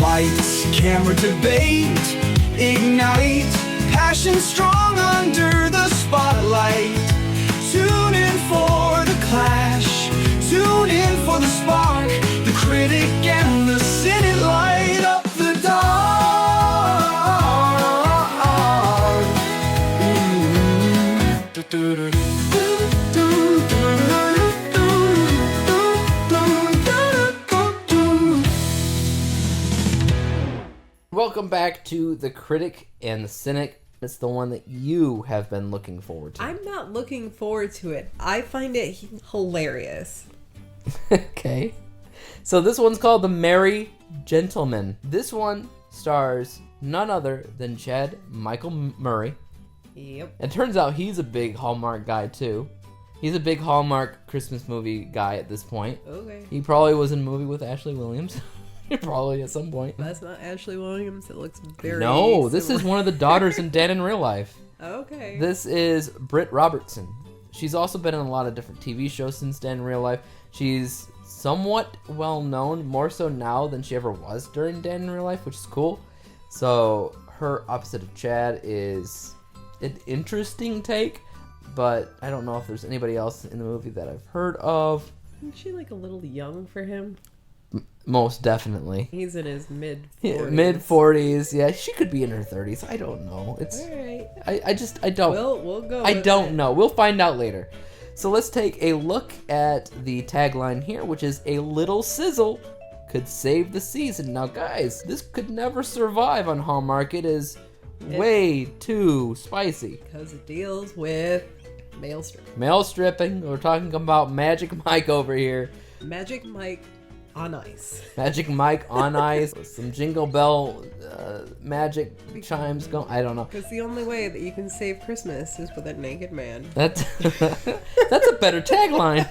Lights, camera, debate, ignite, passion strong under the spotlight. Tune in for the clash, tune in for the spark. The critic and the cynic light up the dark. Welcome back to The Critic and the Cynic. It's the one that you have been looking forward to. I'm not looking forward to it. I find it hilarious. Okay. So this one's called The Merry Gentleman. This one stars none other than Chad Michael Murray. Yep. It turns out he's a big Hallmark guy too. He's a big Hallmark Christmas movie guy at this point. Okay. He probably was in a movie with Ashley Williams. Probably at some point. That's not Ashley Williams. It looks very No, this similar. is one of the daughters in Dead in Real Life. Okay. This is Britt Robertson. She's also been in a lot of different TV shows since Dead in Real Life. She's somewhat well known, more so now than she ever was during Dead in Real Life, which is cool. So her opposite of Chad is an interesting take, but I don't know if there's anybody else in the movie that I've heard of. Isn't she like a little young for him? Most definitely. He's in his mid-40s. Yeah, mid-40s. Yeah, she could be in her 30s. I don't know. It's All right. I don't. We'll go. I with don't it. know. We'll find out later. So let's take a look at the tagline here, which is "A little sizzle could save the season." Now, guys, this could never survive on Hallmark. It is way too spicy. Because it deals with male stripping. Male stripping. We're talking about Magic Mike over here. Magic Mike on ice. Magic Mike on ice. Some Jingle Bell magic chimes going. I don't know. Because the only way that you can save Christmas is with a naked man. That's a better tagline.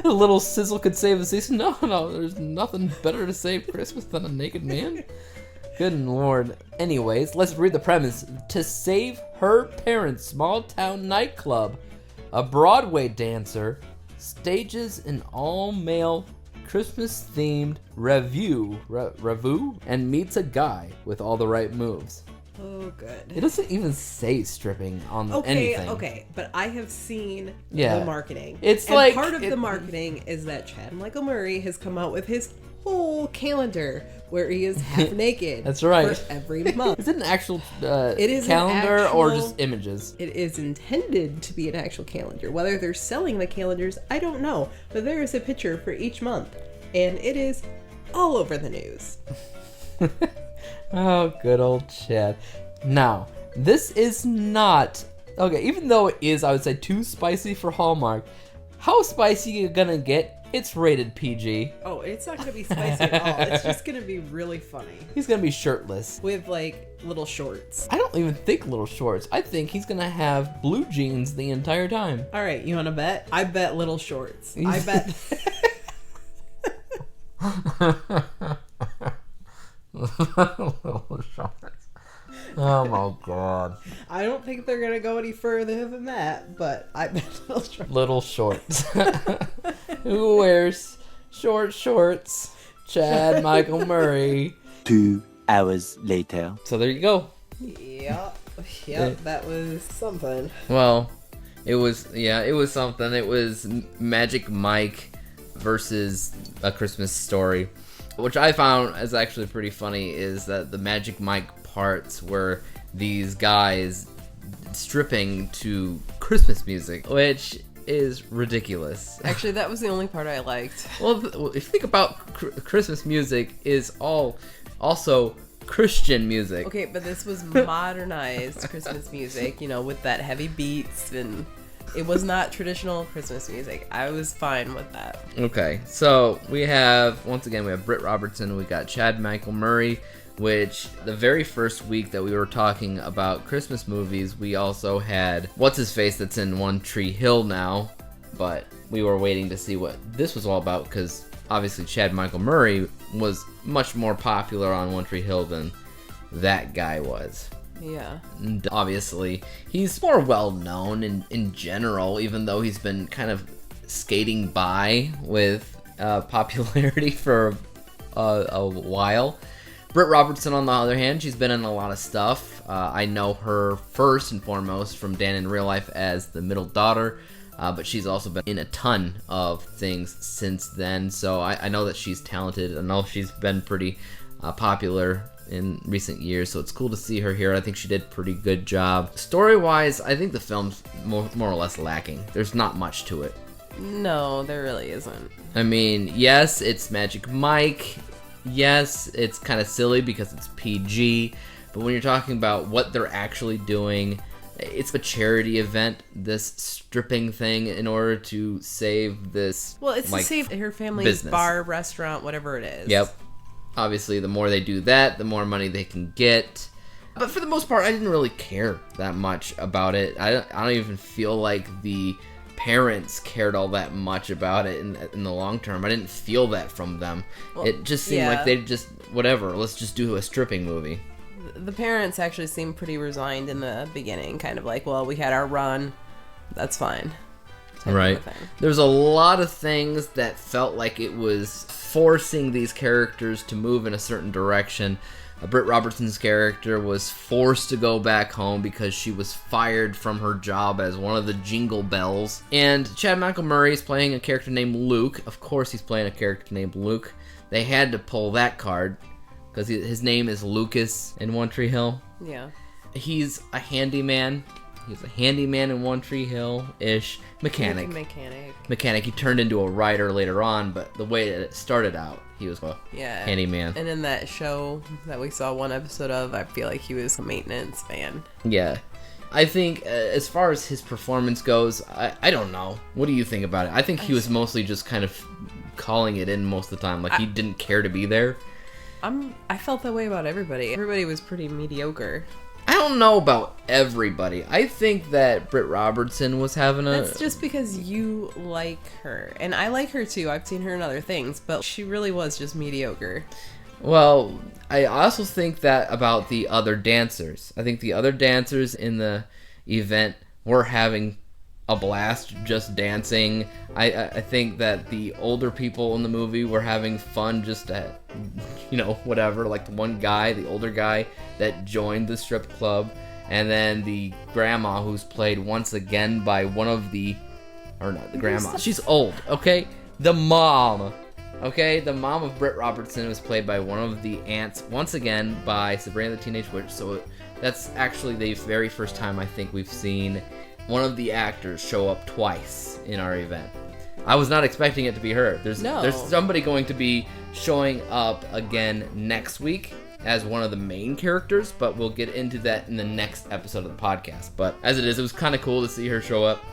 A little sizzle could save the season. No, there's nothing better to save Christmas than a naked man. Good lord. Anyways, let's read the premise. To save her parents' small town nightclub, a Broadway dancer stages an all-male Christmas-themed revue and meets a guy with all the right moves. Oh, good. It doesn't even say stripping on anything. Okay, but I have seen Yeah. the marketing. It's and like part of the marketing is that Chad Michael Murray has come out with his whole calendar where he is half naked. That's right. For every month. Is it an actual It is calendar or actual- just images? It is intended to be an actual calendar. Whether they're selling the calendars, I don't know. But there is a picture for each month, and it is all over the news. Oh, good old Chad. Now, this is not... Okay, even though it is, I would say, too spicy for Hallmark, how spicy are you gonna get? It's rated PG. Oh, it's not going to be spicy at all. It's just going to be really funny. He's gonna be shirtless. With, like, little shorts. I don't even think little shorts. I think he's gonna have blue jeans the entire time. All right, you want to bet? I bet little shorts. I bet... Little shorts. Oh my god. I don't think they're going to go any further than that, but I bet little shorts. Little shorts. Who wears shorts? Chad Michael Murray. 2 hours later. So there you go. Yep, that was something. Well, it was something. It was Magic Mike versus A Christmas Story. Which I found is actually pretty funny is that the Magic Mike parts were these guys stripping to Christmas music, which is ridiculous. Actually, that was the only part I liked. Well, if you think about Christmas music is also Christian music. Okay, but this was modernized Christmas music, with that heavy beats, and it was not traditional Christmas music. I was fine with that. Okay, so we have Britt Robertson, we got Chad Michael Murray, which the very first week that we were talking about Christmas movies, we also had what's-his-face that's in One Tree Hill now, but we were waiting to see what this was all about because obviously Chad Michael Murray was much more popular on One Tree Hill than that guy was. Yeah. And obviously, he's more well-known in general, even though he's been kind of skating by with popularity for a while. Britt Robertson, on the other hand, she's been in a lot of stuff. I know her first and foremost from Dan in Real Life as the middle daughter, but she's also been in a ton of things since then, so I know that she's talented. I know she's been pretty popular in recent years, so it's cool to see her here. I think she did a pretty good job. Story-wise, I think the film's more or less lacking. There's not much to it. No, there really isn't. I mean, yes, it's Magic Mike. Yes, it's kind of silly because it's PG, but when you're talking about what they're actually doing, it's a charity event, this stripping thing, in order to save this. Well, it's like, to save her family's business. bar, restaurant, whatever it is. Yep. Obviously, the more they do that, the more money they can get. But for the most part, I didn't really care that much about it. I don't even feel like the parents cared all that much about it in the long term. I didn't feel that from them. Well, it just seemed like they just, whatever, let's just do a stripping movie. The parents actually seemed pretty resigned in the beginning, kind of like, well, we had our run, that's fine. Right. There's a lot of things that felt like it was forcing these characters to move in a certain direction. Britt Robertson's character was forced to go back home because she was fired from her job as one of the Jingle Bells. And Chad Michael Murray is playing a character named Luke. Of course he's playing a character named Luke. They had to pull that card because his name is Lucas in One Tree Hill. Yeah. He's a handyman. He's a handyman in One Tree Hill-ish. Mechanic. He turned into a writer later on, but the way that it started out, he was a handyman. And in that show that we saw one episode of, I feel like he was a maintenance man. Yeah. I think as far as his performance goes, I don't know. What do you think about it? I think he was mostly just kind of calling it in most of the time. Like, he didn't care to be there. I felt that way about everybody. Everybody was pretty mediocre. I don't know about everybody. I think that Britt Robertson was having a... That's just because you like her. And I like her too. I've seen her in other things. But she really was just mediocre. Well, I also think that about the other dancers. I think the other dancers in the event were having a blast just dancing. I think that the older people in the movie were having fun just at, whatever. Like the one guy, the older guy that joined the strip club, and then the grandma who's played once again by one of the, or not the grandma, she's old, okay? The mom, okay? The mom of Britt Robertson was played by one of the aunts, once again by Sabrina the Teenage Witch, so that's actually the very first time I think we've seen one of the actors show up twice in our event. I was not expecting it to be her. There's somebody going to be showing up again next week as one of the main characters, but we'll get into that in the next episode of the podcast. But as it is, it was kind of cool to see her show up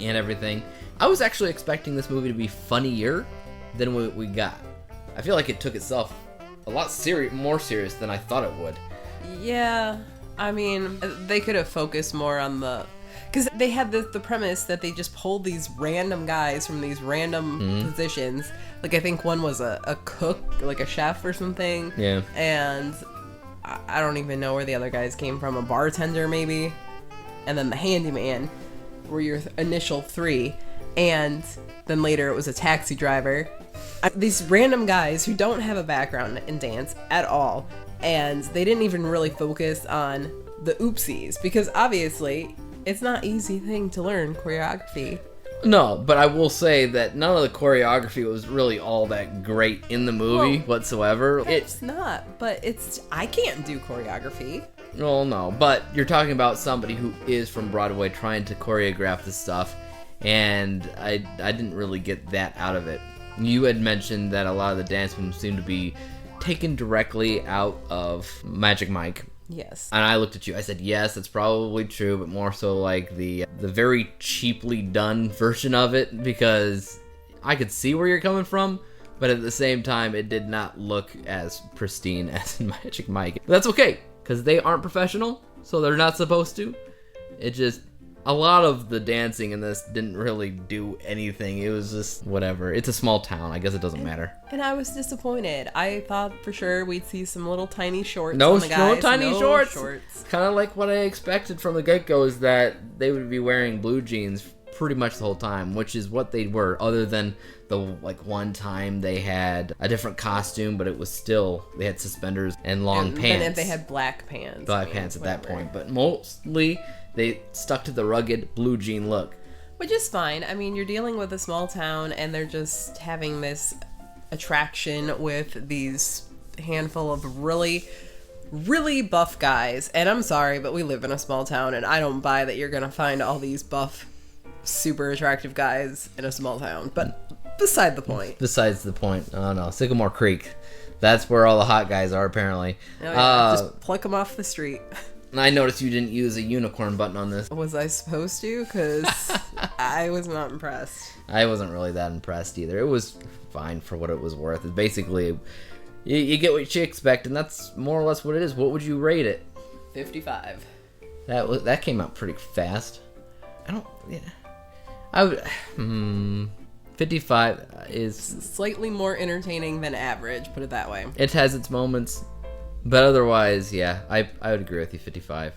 and everything. I was actually expecting this movie to be funnier than what we got. I feel like it took itself a lot more serious than I thought it would. Yeah, I mean, they could have focused more on the... Because they had the premise that they just pulled these random guys from these random positions. Like, I think one was a cook, like a chef or something. Yeah. And I don't even know where the other guys came from. A bartender, maybe. And then the handyman were your initial three. And then later it was a taxi driver. These random guys who don't have a background in dance at all. And they didn't even really focus on the oopsies. Because obviously... it's not an easy thing to learn choreography. No, but I will say that none of the choreography was really all that great in the movie whatsoever. It's not, but I can't do choreography. Well, no, but you're talking about somebody who is from Broadway trying to choreograph this stuff, and I didn't really get that out of it. You had mentioned that a lot of the dance moves seem to be taken directly out of Magic Mike. Yes. And I looked at you. I said, yes, that's probably true, but more so like the very cheaply done version of it, because I could see where you're coming from, but at the same time, it did not look as pristine as in Magic Mike. But that's okay, because they aren't professional, so they're not supposed to. It just... a lot of the dancing in this didn't really do anything. It was just whatever. It's a small town. I guess it doesn't matter. And I was disappointed. I thought for sure we'd see some little tiny shorts No, on the guys. no tiny shorts. Kind of like what I expected from the get-go is that they would be wearing blue jeans pretty much the whole time, which is what they were, other than the one time they had a different costume, but it was still, they had suspenders and long pants. And if they had black pants. Black pants at that point, but mostly they stuck to the rugged blue jean look. Which is fine. I mean, you're dealing with a small town, and they're just having this attraction with these handful of really, really buff guys. And I'm sorry, but we live in a small town, and I don't buy that you're gonna find all these buff, super attractive guys in a small town. But beside the point. Besides the point. Oh no, Sycamore Creek. That's where all the hot guys are, apparently. Oh, yeah. Just pluck them off the street. And I noticed you didn't use a unicorn button on this. Was I supposed to? Because I was not impressed. I wasn't really that impressed either. It was fine for what it was worth. It's basically, you get what you expect, and that's more or less what it is. What would you rate it? 55. That came out pretty fast. I would. 55 is slightly more entertaining than average, put it that way. It has its moments, but otherwise, yeah, I would agree with you. 55.